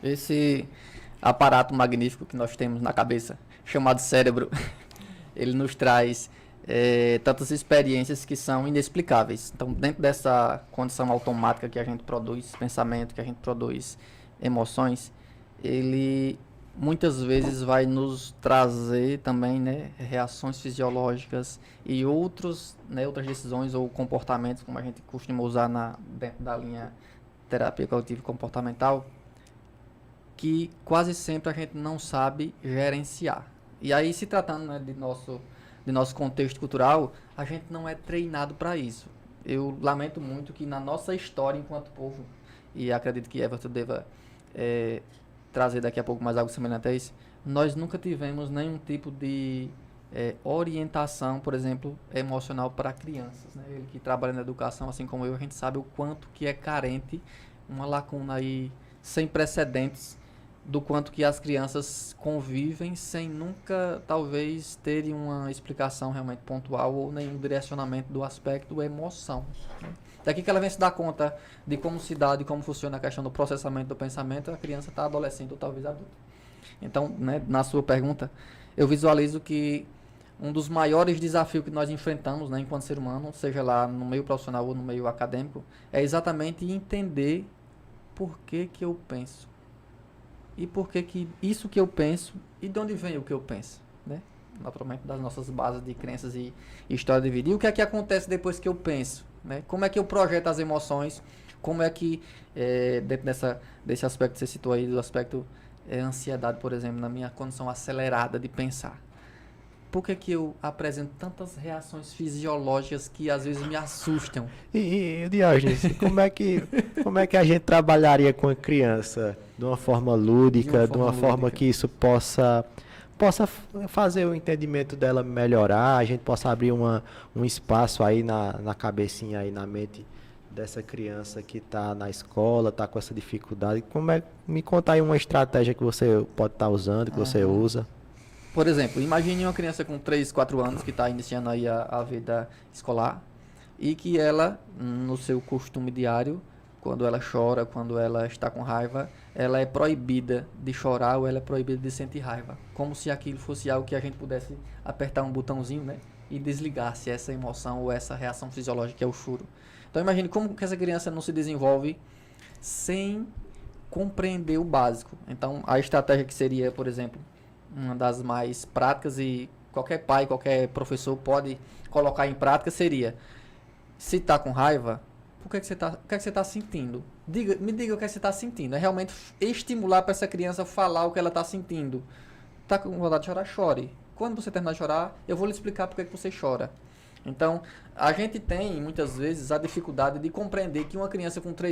Esse aparato magnífico que nós temos na cabeça, chamado cérebro, ele nos traz tantas experiências que são inexplicáveis. Então, dentro dessa condição automática que a gente produz, pensamento, que a gente produz emoções, ele muitas vezes vai nos trazer também, né, reações fisiológicas e outras decisões ou comportamentos, como a gente costuma usar dentro da linha terapia cognitivo comportamental, que quase sempre a gente não sabe gerenciar. E aí, se tratando, né, de nosso contexto cultural, a gente não é treinado para isso. Eu lamento muito que na nossa história enquanto povo, e acredito que Everton deva trazer daqui a pouco mais algo semelhante a isso, nós nunca tivemos nenhum tipo de orientação, por exemplo, emocional para crianças, né? Ele que trabalha na educação, assim como eu, a gente sabe o quanto que é carente, uma lacuna aí sem precedentes do quanto que as crianças convivem sem nunca, talvez, terem uma explicação realmente pontual ou nenhum direcionamento do aspecto emoção, né? Daqui que ela vem se dar conta de como se dá, de como funciona a questão do processamento do pensamento, a criança está adolescente ou talvez adulta. Então, né, na sua pergunta, eu visualizo que um dos maiores desafios que nós enfrentamos, né, enquanto ser humano, seja lá no meio profissional ou no meio acadêmico, é exatamente entender por que que eu penso. E por que que isso que eu penso e de onde vem o que eu penso, né? Naturalmente das nossas bases de crenças e história de vida. E o que é que acontece depois que eu penso, né? Como é que eu projeto as emoções? Como é que, dentro desse aspecto que você citou aí, do aspecto ansiedade, por exemplo, na minha condição acelerada de pensar, por que que eu apresento tantas reações fisiológicas que às vezes me assustam? Diógenes, como é que a gente trabalharia com a criança de uma forma lúdica, de uma forma que isso possa fazer o entendimento dela melhorar, a gente possa abrir um espaço aí na cabecinha aí, na mente dessa criança que está na escola, está com essa dificuldade. Me conta aí uma estratégia que você pode estar usando, que você usa. Por exemplo, imagine uma criança com 3, 4 anos que está iniciando aí a vida escolar e que ela, no seu costume diário, quando ela chora, quando ela está com raiva, ela é proibida de chorar ou ela é proibida de sentir raiva. Como se aquilo fosse algo que a gente pudesse apertar um botãozinho, né, e desligasse essa emoção ou essa reação fisiológica que é o choro. Então imagine como que essa criança não se desenvolve sem compreender o básico. Então a estratégia que seria, por exemplo, uma das mais práticas e qualquer pai, qualquer professor pode colocar em prática seria: se está com raiva, o que é que você está sentindo? Me diga o que é que você está sentindo. É realmente estimular para essa criança falar o que ela está sentindo. Está com vontade de chorar? Chore. Quando você terminar de chorar, eu vou lhe explicar por que você chora. Então, a gente tem muitas vezes a dificuldade de compreender que uma criança com 3